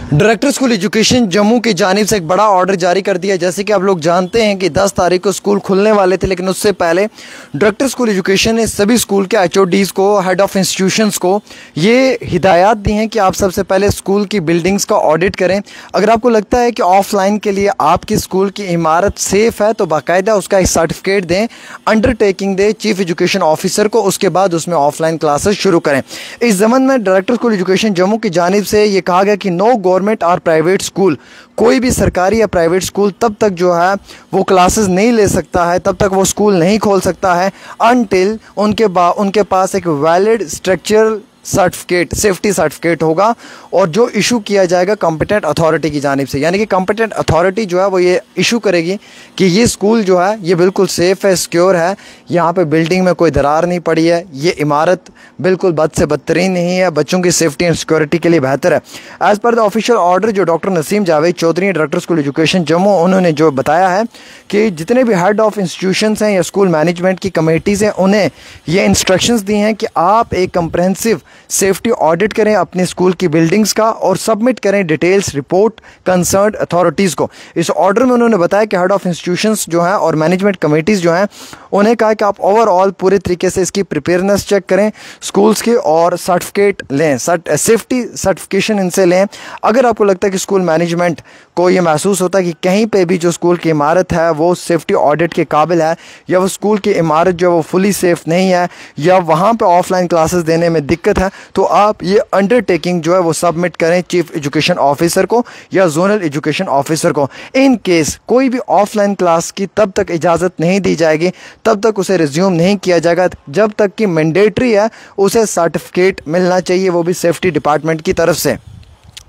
Director school education Jammu की जानिब से एक बड़ा ऑर्डर जारी कर दिया। जैसे कि आप लोग जानते हैं कि 10 तारीख को स्कूल खुलने वाले थे, लेकिन उससे पहले डायरेक्टर स्कूल एजुकेशन ने सभी स्कूल के एचओडीज़ को, हेड ऑफ इंस्टीट्यूशंस को ये हिदायत दी हैं कि आप सबसे पहले स्कूल की बिल्डिंग्स का ऑडिट करें। अगर आपको लगता है कि ऑफलाइन के लिए आपकी स्कूल की इमारत सेफ़ है तो बाकायदा उसका एक सर्टिफिकेट दें, अंडरटेकिंग दें चीफ एजुकेशन ऑफिसर को, उसके बाद उसमें ऑफलाइन क्लासेस शुरू करें। इस ज़मन में डायरेक्टर स्कूल एजुकेशन जम्मू की जानिब से ये कहा गया कि नो गवर्नमेंट और प्राइवेट स्कूल, कोई भी सरकारी या प्राइवेट स्कूल तब तक जो है वो क्लासेस नहीं ले सकता है, तब तक वो स्कूल नहीं खोल सकता है अनटिल उनके पास एक valid structural certificate, safety certificate होगा और जो इशू किया जाएगा कॉम्पिटेंट अथॉरिटी की जानिब से। यानी कि कॉम्पिटेंट अथॉरिटी जो है वो ये इशू करेगी कि ये स्कूल जो है ये बिल्कुल सेफ़ है, सिक्योर है, यहाँ पे बिल्डिंग में कोई दरार नहीं पड़ी है, ये इमारत बिल्कुल बद से बदतरीन नहीं है, बच्चों की सेफ्टी एंड सिक्योरिटी के लिए बेहतर है। As per the official order जो doctor Naseem Javed Chaudhary director school education Jammu, उन्होंने जो बताया है कि जितने भी हेड ऑफ इंस्टीट्यूशंस हैं या स्कूल मैनेजमेंट की कमेटीज़ हैं, उन्हें ये इंस्ट्रक्शंस दी हैं कि आप एक कंप्रहेंसिव सेफ्टी ऑडिट करें अपने स्कूल की बिल्डिंग्स का और सबमिट करें डिटेल्स रिपोर्ट कंसर्न्ड अथॉरिटीज़ को। इस ऑर्डर में उन्होंने बताया कि हेड ऑफ इंस्टीट्यूशंस जो हैं और मैनेजमेंट कमेटीज़ जो हैं, उन्हें कहा कि आप ओवरऑल पूरे तरीके से इसकी प्रिपेयरनेस चेक करें स्कूल्स की और सर्टिफिकेट लें, सेफ्टी सर्टिफिकेशन इनसे लें। अगर आपको लगता है कि स्कूल मैनेजमेंट को ये महसूस होता है कि कहीं पे भी जो स्कूल की इमारत है वो सेफ्टी ऑडिट के काबिल है, या वो स्कूल की इमारत जो है वो फुली सेफ नहीं है, या वहाँ पे ऑफलाइन क्लासेस देने में दिक्कत है, तो आप ये अंडरटेकिंग जो है वो सबमिट करें चीफ एजुकेशन ऑफिसर को या जोनल एजुकेशन ऑफिसर को। इन केस कोई भी ऑफलाइन क्लास की तब तक इजाज़त नहीं दी जाएगी, तब तक उसे रिज्यूम नहीं किया जाएगा जब तक कि मैंडेटरी है उसे सर्टिफिकेट मिलना चाहिए, वो भी सेफ्टी डिपार्टमेंट की तरफ से।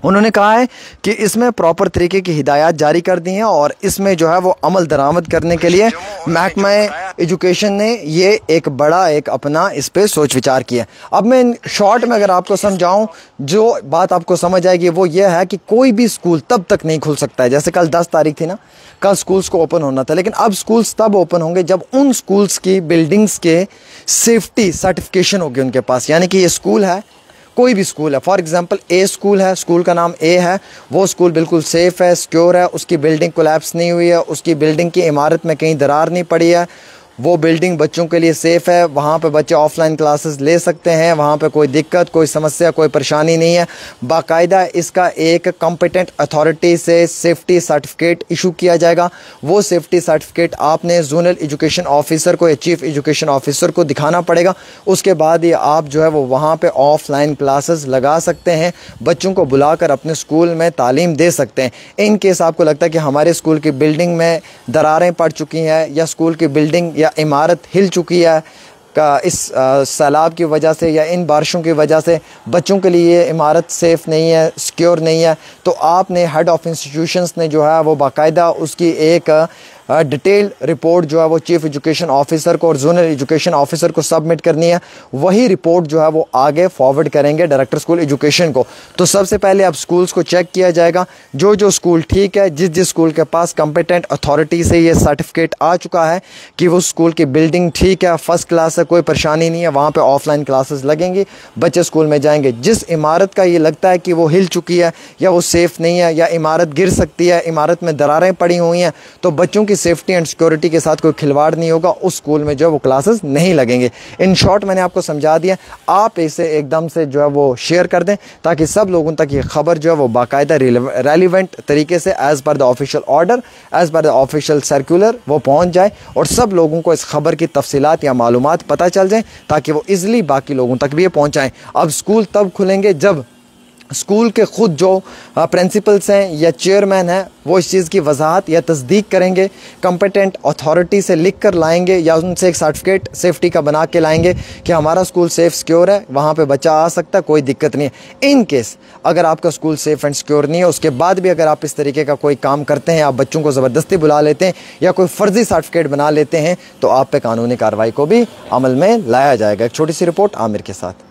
उन्होंने कहा है कि इसमें प्रॉपर तरीके की हिदायत जारी कर दी हैं और इसमें जो है वो अमल दरामद करने के लिए महकमा एजुकेशन ने ये एक बड़ा अपना इस पर सोच विचार किया। अब मैं शॉर्ट में अगर आपको समझाऊं, जो बात आपको समझ आएगी वो ये है कि कोई भी स्कूल तब तक नहीं खुल सकता है। जैसे कल 10 तारीख थी ना, कल स्कूल्स को ओपन होना था, लेकिन अब स्कूल्स तब ओपन होंगे जब उन स्कूल्स की बिल्डिंग्स के सेफ्टी सर्टिफिकेशन होगी उनके पास। यानी कि ये स्कूल है, कोई भी स्कूल है, फॉर एग्जांपल ए स्कूल है, स्कूल का नाम ए है, वो स्कूल बिल्कुल सेफ़ है, सिक्योर है, उसकी बिल्डिंग कोलैप्स नहीं हुई है, उसकी बिल्डिंग की इमारत में कहीं दरार नहीं पड़ी है, वो बिल्डिंग बच्चों के लिए सेफ़ है, वहाँ पे बच्चे ऑफलाइन क्लासेस ले सकते हैं, वहाँ पे कोई दिक्कत, कोई समस्या, कोई परेशानी नहीं है। बाकायदा इसका एक कॉम्पिटेंट अथॉरिटी से सेफ्टी सर्टिफिकेट इशू किया जाएगा। वो सेफ्टी सर्टिफिकेट आपने जोनल एजुकेशन ऑफिसर को या चीफ एजुकेशन ऑफिसर को दिखाना पड़ेगा। उसके बाद ही आप जो है वो वहाँ पे ऑफलाइन क्लासेस लगा सकते हैं, बच्चों को बुलाकर अपने स्कूल में तालीम दे सकते हैं। इन केस आपको लगता है कि हमारे स्कूल की बिल्डिंग में दरारें पड़ चुकी हैं या स्कूल की बिल्डिंग या इमारत हिल चुकी है का इस सैलाब की वजह से या इन बारिशों की वजह से बच्चों के लिए ये इमारत सेफ़ नहीं है, सिक्योर नहीं है, तो आपने हेड ऑफ इंस्टीट्यूशंस ने जो है वो बाकायदा उसकी एक डिटेल्ड रिपोर्ट जो है वो चीफ एजुकेशन ऑफिसर को और जोनल एजुकेशन ऑफिसर को सबमिट करनी है। वही रिपोर्ट जो है वो आगे फॉरवर्ड करेंगे डायरेक्टर स्कूल एजुकेशन को। तो सबसे पहले अब स्कूल्स को चेक किया जाएगा, जो स्कूल ठीक है, जिस स्कूल के पास कॉम्पिटेंट अथॉरिटी से ये सर्टिफिकेट आ चुका है कि वो स्कूल की बिल्डिंग ठीक है, फर्स्ट क्लास है, कोई परेशानी नहीं है, वहाँ पर ऑफलाइन क्लासेस लगेंगी, बच्चे स्कूल में जाएंगे। जिस इमारत का ये लगता है कि वो हिल चुकी है या वो सेफ़ नहीं है या इमारत गिर सकती है, इमारत में दरारें पड़ी हुई हैं, तो बच्चों की सेफ्टी एंड सिक्योरिटी के साथ कोई खिलवाड़ नहीं होगा, उस स्कूल में जो है वो क्लासेस नहीं लगेंगे। इन शॉर्ट मैंने आपको समझा दिया, आप इसे एकदम से जो है वो शेयर कर दें ताकि सब लोगों तक ये खबर जो है वो बाकायदा रेलिवेंट तरीके से as per the official order, as per the official circular वो पहुँच जाए और सब लोगों को इस खबर की तफसीलात या मालूमात पता चल जाए ताकि वो ईज़िली बाकी लोगों तक भी ये पहुँचाएँ। अब स्कूल तब खुलेंगे जब स्कूल के ख़ुद जो प्रिंसिपल्स हैं या चेयरमैन हैं वो इस चीज़ की वजाहत या तस्दीक करेंगे, कॉम्पिटेंट अथॉरिटी से लिख कर लाएंगे या उनसे एक सर्टिफिकेट सेफ्टी का बना के लाएंगे कि हमारा स्कूल सेफ़ सिक्योर है, वहाँ पे बच्चा आ सकता है, कोई दिक्कत नहीं है। इन केस अगर आपका स्कूल सेफ़ एंड सिक्योर नहीं है, उसके बाद भी अगर आप इस तरीके का कोई काम करते हैं, आप बच्चों को ज़बरदस्ती बुला लेते हैं या कोई फ़र्जी सर्टिफिकेट बना लेते हैं, तो आप पे कानूनी कार्रवाई को भी अमल में लाया जाएगा। एक छोटी सी रिपोर्ट आमिर के साथ।